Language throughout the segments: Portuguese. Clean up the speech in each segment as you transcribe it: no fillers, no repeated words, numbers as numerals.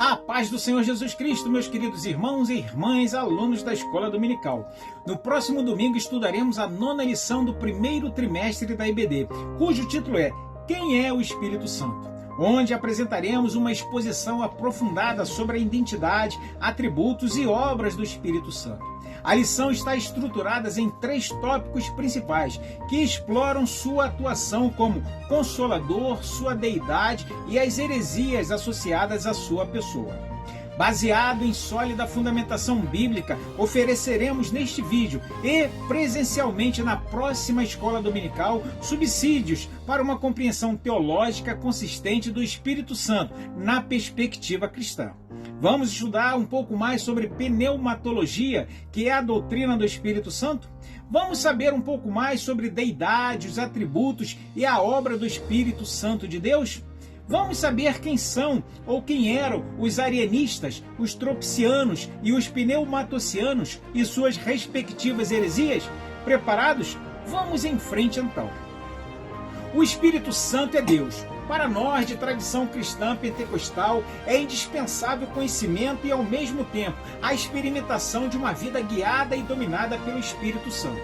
A paz do Senhor Jesus Cristo, meus queridos irmãos e irmãs, alunos da Escola Dominical. No próximo domingo estudaremos a 9ª lição do primeiro trimestre da EBD, cujo título é Quem é o Espírito Santo?, onde apresentaremos uma exposição aprofundada sobre a identidade, atributos e obras do Espírito Santo. A lição está estruturada em 3 tópicos principais, que exploram sua atuação como Consolador, sua deidade e as heresias associadas à sua pessoa. Baseado em sólida fundamentação bíblica, ofereceremos neste vídeo e presencialmente na próxima Escola Dominical subsídios para uma compreensão teológica consistente do Espírito Santo na perspectiva cristã. Vamos estudar um pouco mais sobre pneumatologia, que é a doutrina do Espírito Santo? Vamos saber um pouco mais sobre deidade, os atributos e a obra do Espírito Santo de Deus? Vamos saber quem são ou quem eram os arianistas, os tropicianos e os pneumatocianos e suas respectivas heresias? Preparados? Vamos em frente então. O Espírito Santo é Deus. Para nós, de tradição cristã pentecostal, é indispensável o conhecimento e, ao mesmo tempo, a experimentação de uma vida guiada e dominada pelo Espírito Santo.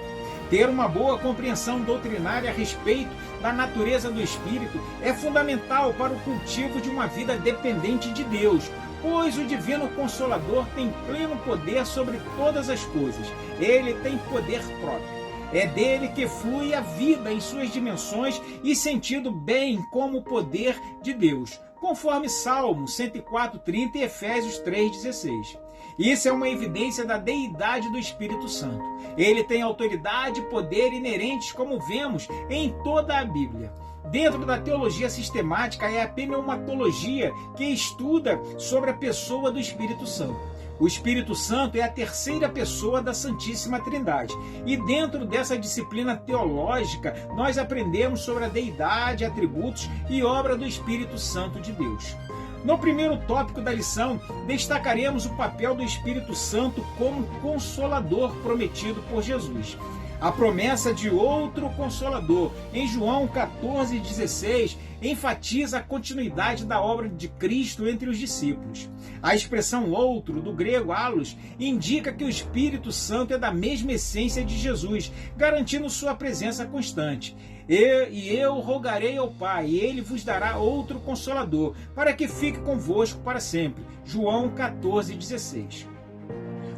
Ter uma boa compreensão doutrinária a respeito da natureza do Espírito é fundamental para o cultivo de uma vida dependente de Deus, pois o Divino Consolador tem pleno poder sobre todas as coisas. Ele tem poder próprio. É dele que flui a vida em suas dimensões e sentido bem como o poder de Deus, conforme Salmo 104:30 e Efésios 3:16. Isso é uma evidência da deidade do Espírito Santo. Ele tem autoridade e poder inerentes, como vemos em toda a Bíblia. Dentro da teologia sistemática é a pneumatologia, que estuda sobre a pessoa do Espírito Santo. O Espírito Santo é a terceira pessoa da Santíssima Trindade. E dentro dessa disciplina teológica, nós aprendemos sobre a deidade, atributos e obra do Espírito Santo de Deus. No primeiro tópico da lição, destacaremos o papel do Espírito Santo como Consolador prometido por Jesus. A promessa de outro Consolador, em João 14:16, enfatiza a continuidade da obra de Cristo entre os discípulos. A expressão outro, do grego allos, indica que o Espírito Santo é da mesma essência de Jesus, garantindo sua presença constante. Eu rogarei ao Pai, e Ele vos dará outro Consolador, para que fique convosco para sempre. João 14:16.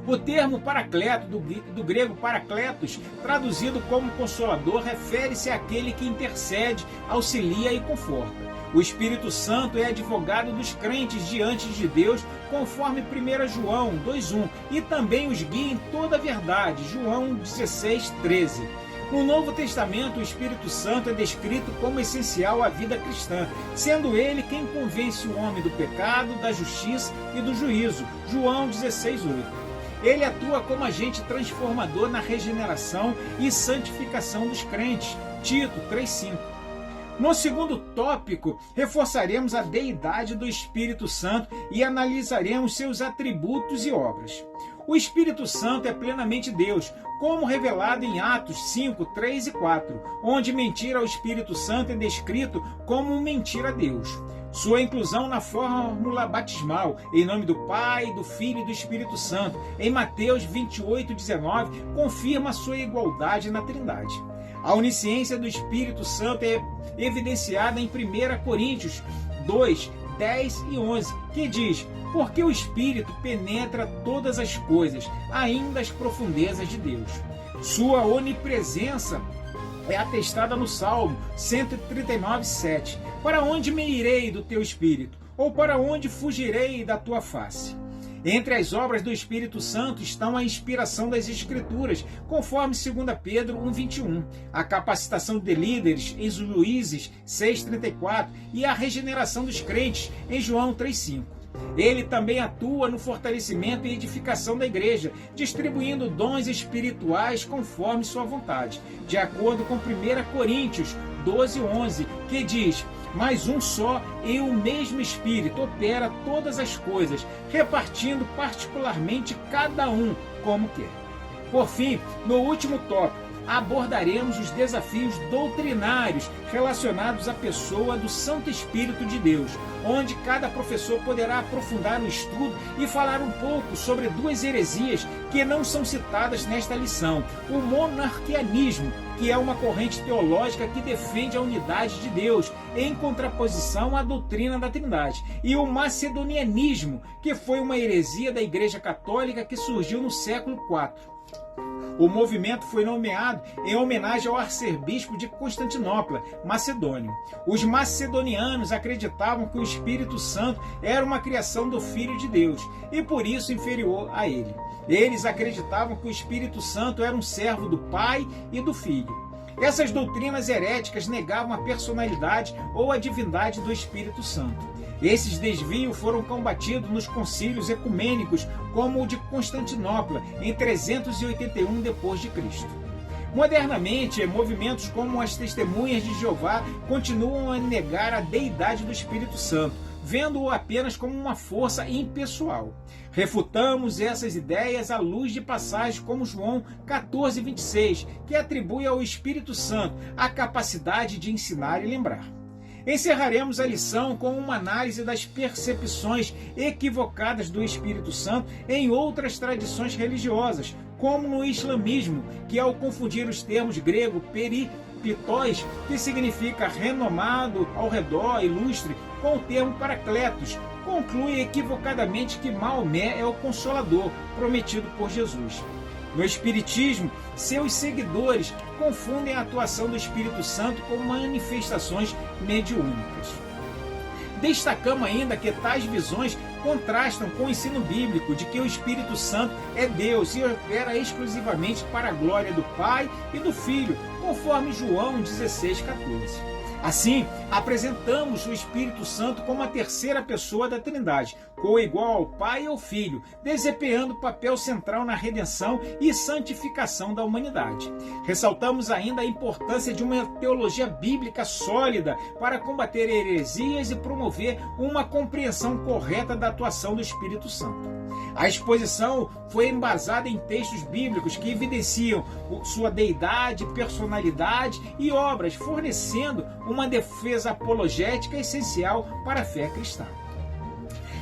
O termo paracleto, do grego parakletos, traduzido como consolador, refere-se àquele que intercede, auxilia e conforta. O Espírito Santo é advogado dos crentes diante de Deus, conforme 1 João 2:1, e também os guia em toda a verdade, João 16:13. No Novo Testamento, o Espírito Santo é descrito como essencial à vida cristã, sendo ele quem convence o homem do pecado, da justiça e do juízo, João 16:8. Ele atua como agente transformador na regeneração e santificação dos crentes, Tito 3:5. No segundo tópico, reforçaremos a deidade do Espírito Santo e analisaremos seus atributos e obras. O Espírito Santo é plenamente Deus, como revelado em Atos 5:3 e 4, onde mentir ao Espírito Santo é descrito como mentir a Deus. Sua inclusão na fórmula batismal, em nome do Pai, do Filho e do Espírito Santo, em Mateus 28:19, confirma sua igualdade na Trindade. A onisciência do Espírito Santo é evidenciada em 1 Coríntios 2:10 e 11, que diz: porque o Espírito penetra todas as coisas, ainda as profundezas de Deus. Sua onipresença é atestada no Salmo 139:7. Para onde me irei do teu Espírito? Ou para onde fugirei da tua face? Entre as obras do Espírito Santo estão a inspiração das Escrituras, conforme 2 Pedro 1:21, a capacitação de líderes em Juízes 6:34 e a regeneração dos crentes em João 3:5. Ele também atua no fortalecimento e edificação da igreja, distribuindo dons espirituais conforme sua vontade, de acordo com 1 Coríntios 12:11, que diz: mas um só e o mesmo Espírito opera todas as coisas, repartindo particularmente cada um como quer. Por fim, no último tópico, abordaremos os desafios doutrinários relacionados à pessoa do Santo Espírito de Deus, onde cada professor poderá aprofundar o estudo e falar um pouco sobre duas heresias que não são citadas nesta lição: o monarquianismo, que é uma corrente teológica que defende a unidade de Deus, em contraposição à doutrina da Trindade, e o macedonianismo, que foi uma heresia da Igreja Católica que surgiu no século IV. O movimento foi nomeado em homenagem ao arcebispo de Constantinopla, Macedônio. Os macedonianos acreditavam que o Espírito Santo era uma criação do Filho de Deus e por isso inferior a ele. Eles acreditavam que o Espírito Santo era um servo do Pai e do Filho. Essas doutrinas heréticas negavam a personalidade ou a divindade do Espírito Santo. Esses desvios foram combatidos nos concílios ecumênicos, como o de Constantinopla, em 381 d.C. Modernamente, movimentos como as Testemunhas de Jeová continuam a negar a deidade do Espírito Santo, vendo-o apenas como uma força impessoal. Refutamos essas ideias à luz de passagens como João 14:26, que atribui ao Espírito Santo a capacidade de ensinar e lembrar. Encerraremos a lição com uma análise das percepções equivocadas do Espírito Santo em outras tradições religiosas, como no islamismo, que ao confundir os termos grego periklitos, que significa renomado, ao redor, ilustre, com o termo paracletos, conclui equivocadamente que Maomé é o Consolador prometido por Jesus. No Espiritismo, seus seguidores confundem a atuação do Espírito Santo com manifestações mediúnicas. Destacamos ainda que tais visões contrastam com o ensino bíblico de que o Espírito Santo é Deus e opera exclusivamente para a glória do Pai e do Filho, conforme João 16,14. Assim, apresentamos o Espírito Santo como a terceira pessoa da Trindade, coigual ao Pai e ao Filho, desempenhando papel central na redenção e santificação da humanidade. Ressaltamos ainda a importância de uma teologia bíblica sólida para combater heresias e promover uma compreensão correta da atuação do Espírito Santo. A exposição foi embasada em textos bíblicos que evidenciam sua deidade, personalidade e obras, fornecendo uma defesa apologética essencial para a fé cristã.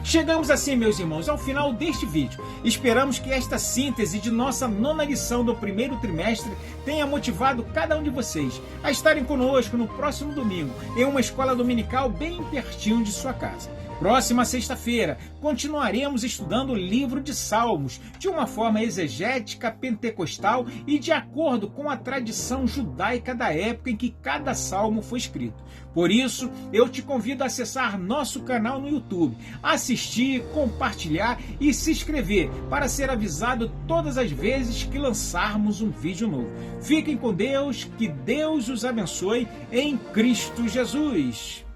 Chegamos assim, meus irmãos, ao final deste vídeo. Esperamos que esta síntese de nossa 9ª lição do primeiro trimestre tenha motivado cada um de vocês a estarem conosco no próximo domingo, em uma escola dominical bem pertinho de sua casa. Próxima sexta-feira, continuaremos estudando o livro de Salmos, de uma forma exegética, pentecostal e de acordo com a tradição judaica da época em que cada salmo foi escrito. Por isso, eu te convido a acessar nosso canal no YouTube, assistir, compartilhar e se inscrever para ser avisado todas as vezes que lançarmos um vídeo novo. Fiquem com Deus, que Deus os abençoe em Cristo Jesus.